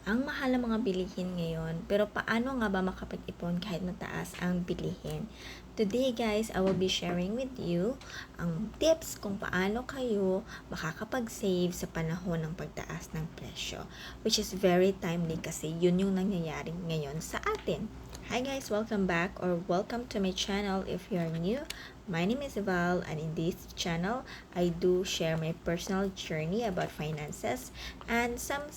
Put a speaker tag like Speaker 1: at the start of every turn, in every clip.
Speaker 1: Ang mahal ng mga bilihin ngayon, pero paano nga ba makapag-ipon kahit mataas ang bilihin? Today guys, I will be sharing with you ang tips kung paano kayo makakapag-save sa panahon ng pagtaas ng presyo. Which is very timely kasi yun yung nangyayari ngayon sa atin. Hi guys, welcome back or welcome to my channel if you are new. My name is Val and in this channel, I do share my personal journey about finances and some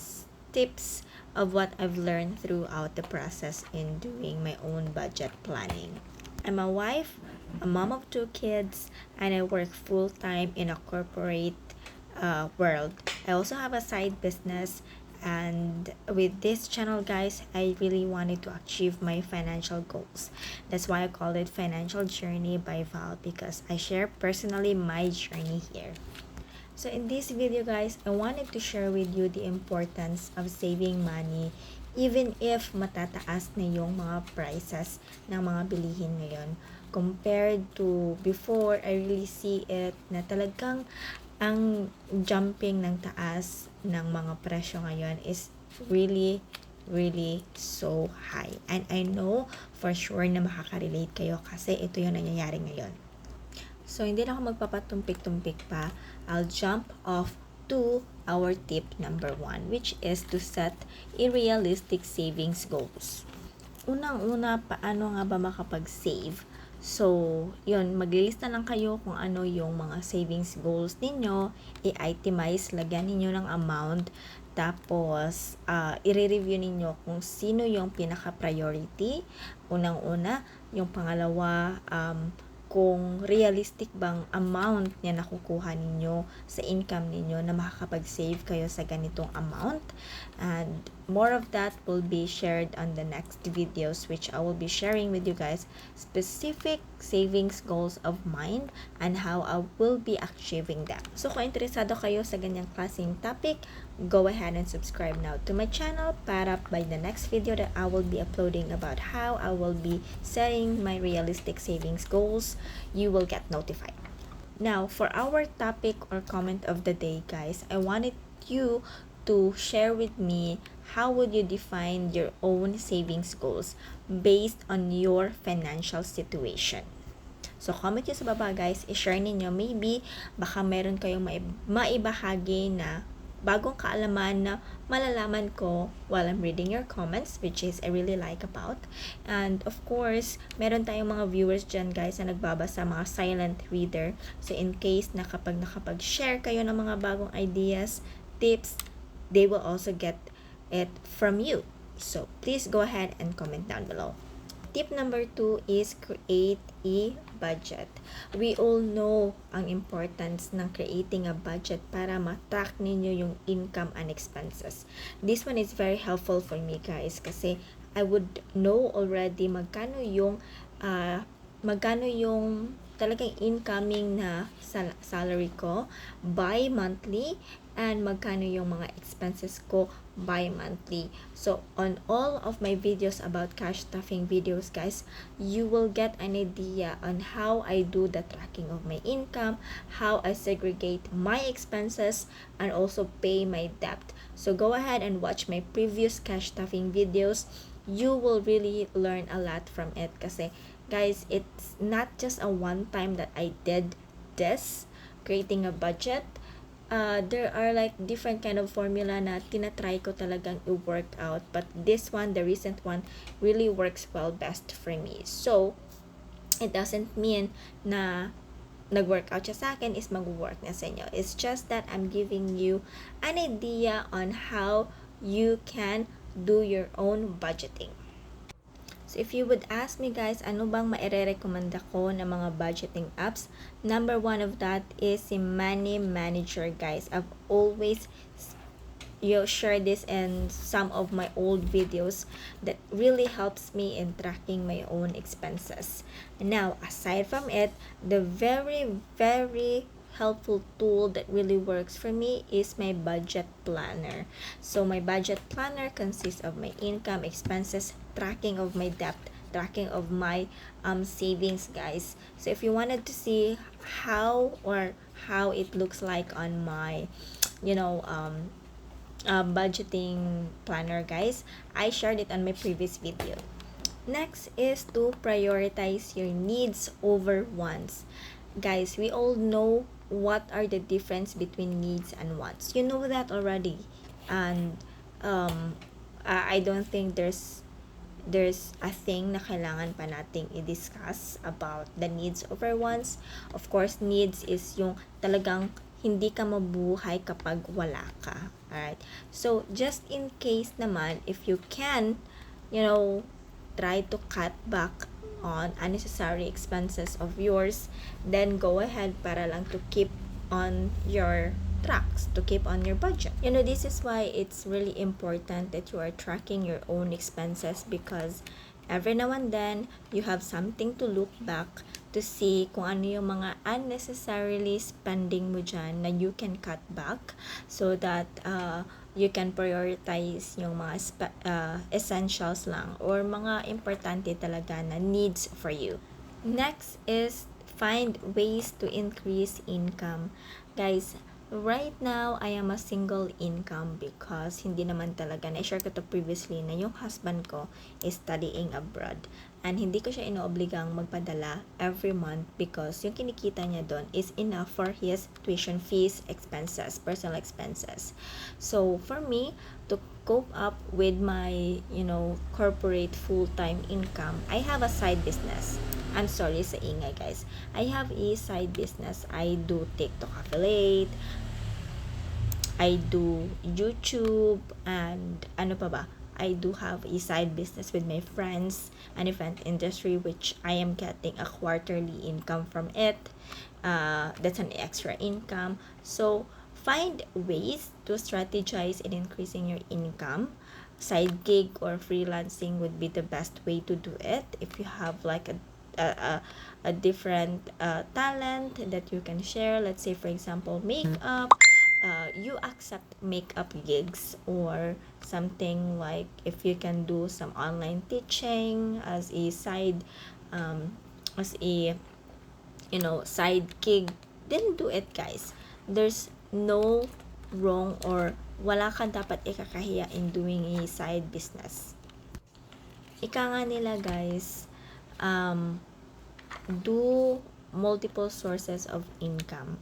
Speaker 1: tips of what I've learned throughout the process in doing my own budget planning. I'm a wife, a mom of 2 kids, and I work full-time in a corporate world. I also have a side business, and with this channel guys, I really wanted to achieve my financial goals. That's why I call it Financial Journey by Val, because I share personally my journey here. So in this video guys, I wanted to share with you the importance of saving money even if matataas na yung mga prices ng mga bilihin ngayon. Compared to before, I really see it na talagang ang jumping ng taas ng mga presyo ngayon is really so high. And I know for sure na makaka-relate kayo kasi ito yung nangyayari ngayon. So, hindi na ako magpapatumpik-tumpik pa. I'll jump off to our tip number 1, which is to set a realistic savings goals. Unang-una, paano nga ba makapag-save? So, yun, maglilista lang kayo kung ano yung mga savings goals ninyo, i-itemize, lagyan ninyo ng amount, tapos, i-review ninyo kung sino yung pinaka-priority. Unang-una, yung pangalawa, kung realistic bang amount niya nakukuha ninyo sa income ninyo na makakapag-save kayo sa ganitong amount. And more of that will be shared on the next videos, which I will be sharing with you guys specific savings goals of mine and how I will be achieving them. So kung interesado kayo sa ganyang klaseng topic, go ahead and subscribe now to my channel para by the next video that I will be uploading about how I will be setting my realistic savings goals, you will get notified. Now, for our topic or comment of the day, guys, I wanted you to share with me how would you define your own savings goals based on your financial situation. So, comment nyo sa baba guys, i-share ninyo. Maybe, baka meron kayong maibahagi na bagong kaalaman na malalaman ko while I'm reading your comments, which is I really like about. And of course, meron tayong mga viewers dyan guys na nagbabasa, mga silent reader. So in case na kapag nakapag-share kayo ng mga bagong ideas, tips, they will also get it from you. So please go ahead and comment down below. Tip number 2 is create a budget. We all know ang importance ng creating a budget para ma-track ninyo yung income and expenses. This one is very helpful for me guys kasi I would know already magkano yung talagang incoming na salary ko by monthly and magkano yung mga expenses ko bi-monthly. So, on all of my videos about cash stuffing videos, guys, you will get an idea on how I do the tracking of my income, how I segregate my expenses, and also pay my debt. So, go ahead and watch my previous cash stuffing videos. You will really learn a lot from it kasi, guys, it's not just a one time that I did this, creating a budget. There are like different kind of formula na tinatry ko talagang i-work out, but this one, the recent one, really works well best for me. So it doesn't mean na nag-work out siya sa akin is mag-work na sa inyo. It's just that I'm giving you an idea on how you can do your own budgeting. So if you would ask me guys, ano bang maire-recommenda ko na mga budgeting apps? Number 1 of that is si Money Manager guys. I've always share this in some of my old videos that really helps me in tracking my own expenses. Now, aside from it, the very helpful tool that really works for me is my budget planner. So my budget planner consists of my income, expenses, tracking of my debt, tracking of my savings guys. So if you wanted to see how it looks like on my budgeting planner, guys. I shared it on my previous video. Next is to prioritize your needs over wants. Guys, we all know what are the difference between needs and wants. You know that already. And I don't think there's a thing na kailangan pa nating i-discuss about the needs over wants. Of course, needs is yung talagang hindi ka mabuhay kapag wala ka. Alright? So, just in case naman, if you can, try to cut back on unnecessary expenses of yours, then go ahead para lang to keep on your tracks, to keep on your budget. This is why it's really important that you are tracking your own expenses, because every now and then you have something to look back to see kung ano yung mga unnecessarily spending mo dyan na you can cut back, so that you can prioritize yung mga essentials lang or mga importante talaga na needs for you. Next is find ways to increase income. Guys, right now, I am a single income because hindi naman talaga, na-share ko to previously, na yung husband ko is studying abroad. And hindi ko siya inoobligang magpadala every month because yung kinikita niya doon is enough for his tuition fees, expenses, personal expenses. So, for me, to cope up with my, corporate full-time income, I have a side business. I'm sorry sa ingay, guys. I have a side business. I do TikTok affiliate, I do YouTube, and ano pa ba? I do have a side business with my friends, an event industry, which I am getting a quarterly income from it. That's an extra income. So, find ways to strategize in increasing your income. Side gig or freelancing would be the best way to do it if you have like a different talent that you can share. Let's say, for example, makeup. You accept makeup gigs, or something like if you can do some online teaching as a side side gig, then do it, guys. There's no wrong, or wala kang dapat ikakahiya in doing a side business. Ika nga nila, guys, do multiple sources of income.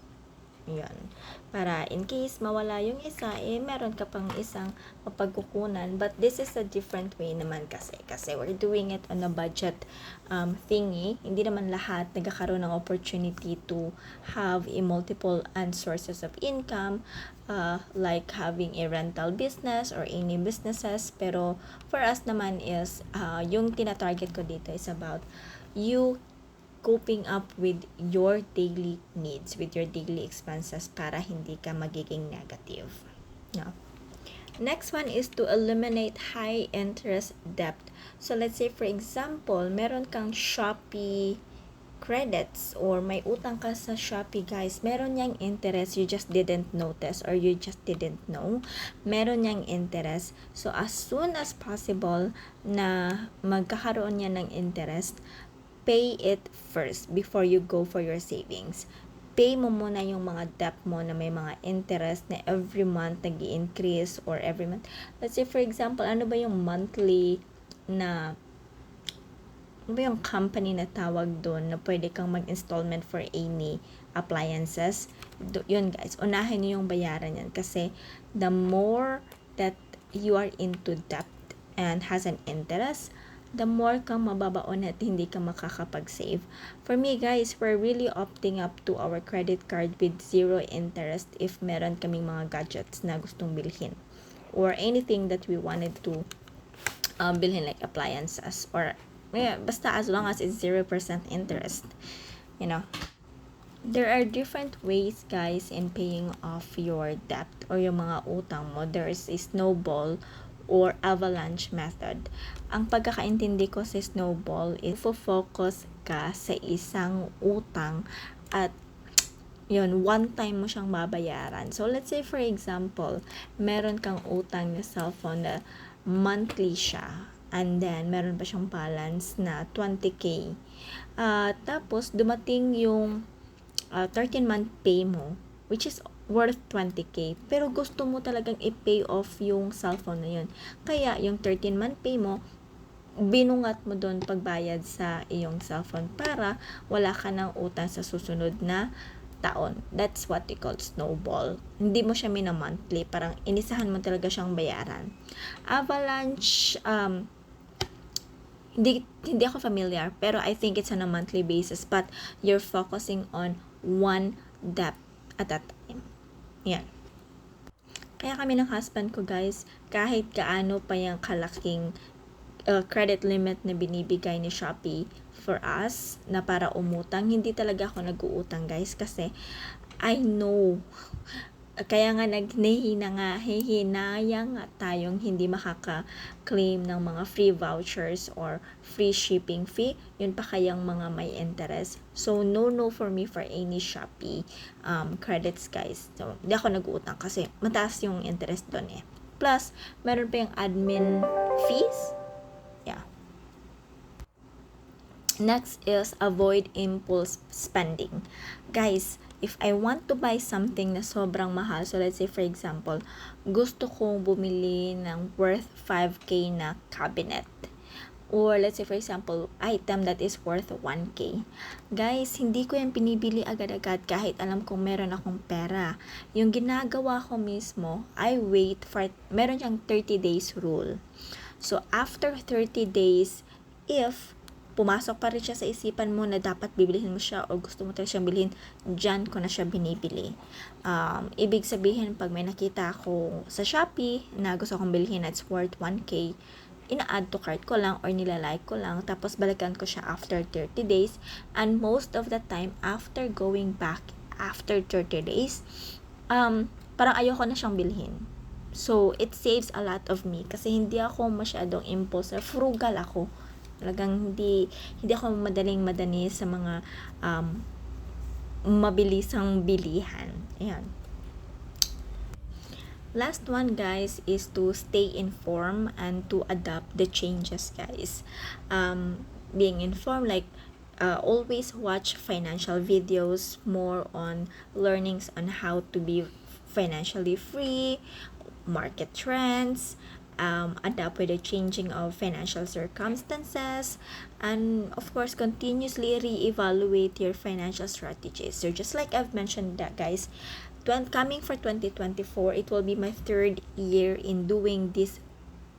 Speaker 1: Yan. Para in case mawala yung isa, meron ka pang isang mapagkukunan. But this is a different way naman kasi. Kasi we're doing it on a budget thingy. Hindi naman lahat nagkakaroon ng opportunity to have a multiple and sources of income, like having a rental business or any businesses. Pero for us naman is, yung tina-target ko dito is about you coping up with your daily needs, with your daily expenses, para hindi ka magiging negative. No? Next one is to eliminate high interest debt. So let's say, for example, meron kang Shopee credits or may utang ka sa Shopee, guys. Meron niyang interest, you just didn't notice or you just didn't know. Meron niyang interest. So as soon as possible na magkakaroon niya ng interest, pay it first before you go for your savings. Pay mo muna yung mga debt mo na may mga interest na every month nag-i-increase, or every month. Let's say, for example, ano ba yung monthly na, ano ba yung company na tawag doon na pwede kang mag-installment for any appliances? Yun, guys, unahin nyo yung bayaran yan, kasi the more that you are into debt and has an interest, the more kang mababaon at hindi ka makakapag-save. For me, guys, we're really opting up to our credit card with zero interest if meron kaming mga gadgets na gustong bilhin, or anything that we wanted to bilhin, like appliances, or basta as long as it's 0% interest. There are different ways, guys, in paying off your debt or yung mga utang mo. There is a snowball or avalanche method. Ang pagkakaintindi ko sa snowball is focus ka sa isang utang at yun, one time mo siyang babayaran. So let's say, for example, meron kang utang na cellphone na monthly siya, and then meron pa siyang balance na 20k. Tapos dumating yung 13-month pay mo, which is worth 20k, pero gusto mo talagang i-pay off yung cellphone na yun. Kaya yung 13-month pay mo, binungat mo doon pagbayad sa iyong cellphone para wala ka ng utang sa susunod na taon. That's what we call snowball. Hindi mo siya mina-monthly, parang inisahan mo talaga siyang bayaran. Avalanche, hindi ako familiar, pero I think it's on a monthly basis, but you're focusing on one debt at a time. Yan. Kaya kami ng husband ko, guys, kahit gaano pa yung kalaking credit limit na binibigay ni Shopee for us na para umutang, hindi talaga ako nag-uutang, guys, kasi I know, kaya nga hinayang nga tayong hindi makaka-claim ng mga free vouchers or free shipping fee, yun pa kayang mga may interest. So no for me for any Shopee credits, guys. So hindi ako nag-uutang kasi mataas yung interest doon eh. Plus meron pa yung admin fees. Yeah. Next is avoid impulse spending. Guys, if I want to buy something na sobrang mahal, so let's say for example, gusto kong bumili ng worth 5k na cabinet. Or let's say for example, item that is worth 1k. Guys, hindi ko yan pinibili agad-agad kahit alam kong meron akong pera. Yung ginagawa ko mismo, I wait for, meron siyang 30 days rule. So after 30 days, if pumasok pa rin siya sa isipan mo na dapat bibilihin mo siya o gusto mo talaga siyang bilhin, dyan ko na siya binibili. Ibig sabihin, pag may nakita ako sa Shopee na gusto kong bilhin na it's worth 1k, ina-add to cart ko lang or nilalike ko lang, tapos balikan ko siya after 30 days. And most of the time, after going back after 30 days, parang ayoko na siyang bilhin. So, it saves a lot of me kasi hindi ako masyadong impulsive, frugal ako. Talagang hindi ako madani sa mga mabilisang bilihan. Ayan. Last one, guys, is to stay informed and to adapt the changes, guys. Being informed, like always watch financial videos, more on learnings on how to be financially free, market trends, adapt with the changing of financial circumstances, and of course continuously reevaluate your financial strategies. So just like I've mentioned that, guys, coming for 2024, it will be my 3rd year in doing this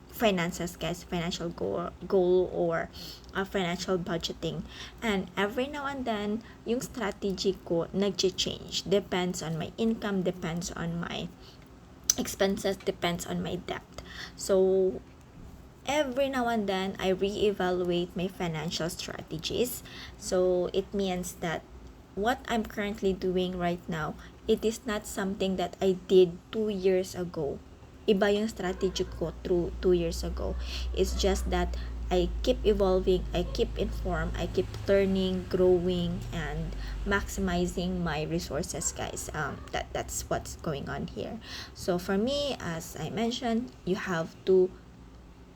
Speaker 1: finances, guys, financial goal or financial budgeting. And every now and then, yung strategy ko nag-change, depends on my income, depends on my expenses, depends on my debt. So every now and then I reevaluate my financial strategies. So it means that what I'm currently doing right now, it is not something that I did 2 years ago. Iba yung strategy ko through 2 years ago. It's just that I keep evolving, I keep informed, I keep learning, growing, and maximizing my resources, guys. That's what's going on here. So for me, as I mentioned, you have to,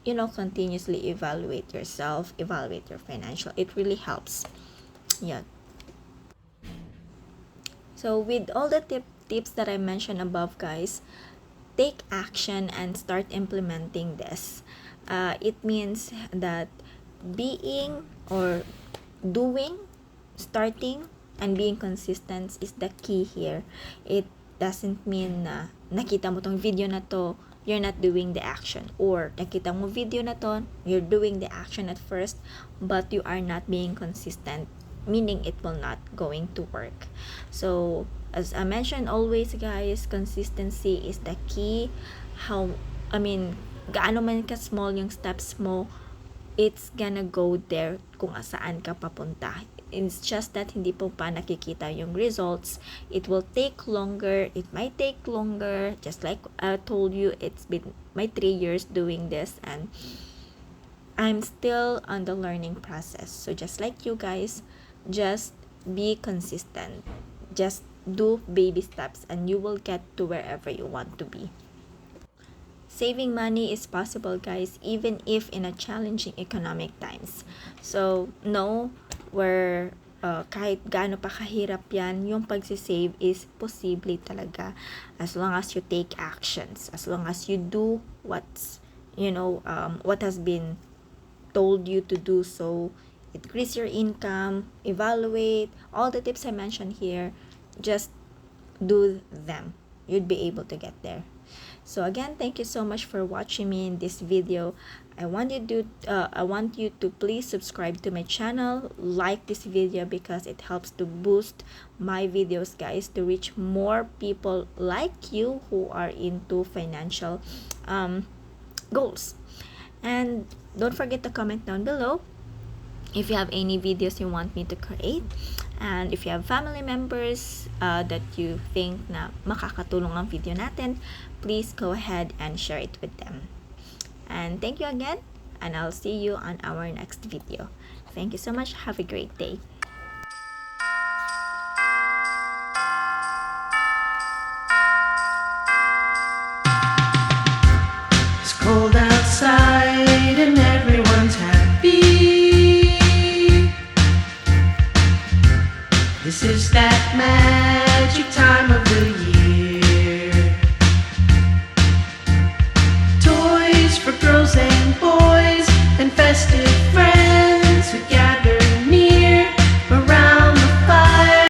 Speaker 1: continuously evaluate yourself, evaluate your financial. It really helps. Yeah. So with all the tips that I mentioned above, guys, take action and start implementing this. It means that being or doing, starting, and being consistent is the key here. It doesn't mean na nakita mo tong video na to, you're not doing the action. Or nakita mo video na to, you're doing the action at first, but you are not being consistent, meaning it will not going to work. So as I mentioned always, guys, consistency is the key. Gaano man ka-small yung steps mo, it's gonna go there kung saan ka papunta. It's just that hindi po pa nakikita yung results. It will take longer. It might take longer. Just like I told you, it's been my 3 years doing this and I'm still on the learning process. So just like you guys, just be consistent. Just do baby steps and you will get to wherever you want to be. Saving money is possible, guys, even if in a challenging economic times. So know where kahit gaano pa kahirap yan, yung pagsisave is posible talaga as long as you take actions, as long as you do what's, what has been told you to do. So increase your income, evaluate all the tips I mentioned here, just do them. You'd be able to get there. So again, thank you so much for watching me in this video. I want you to please subscribe to my channel, like this video, because it helps to boost my videos, guys, to reach more people like you who are into financial goals. And don't forget to comment down below if you have any videos you want me to create, and if you have family members that you think na makakatulong ang video natin, please go ahead and share it with them. And thank you again, and I'll see you on our next video. Thank you so much. Have a great day.
Speaker 2: It's cold outside and everyone's happy. This is that magic time of the year.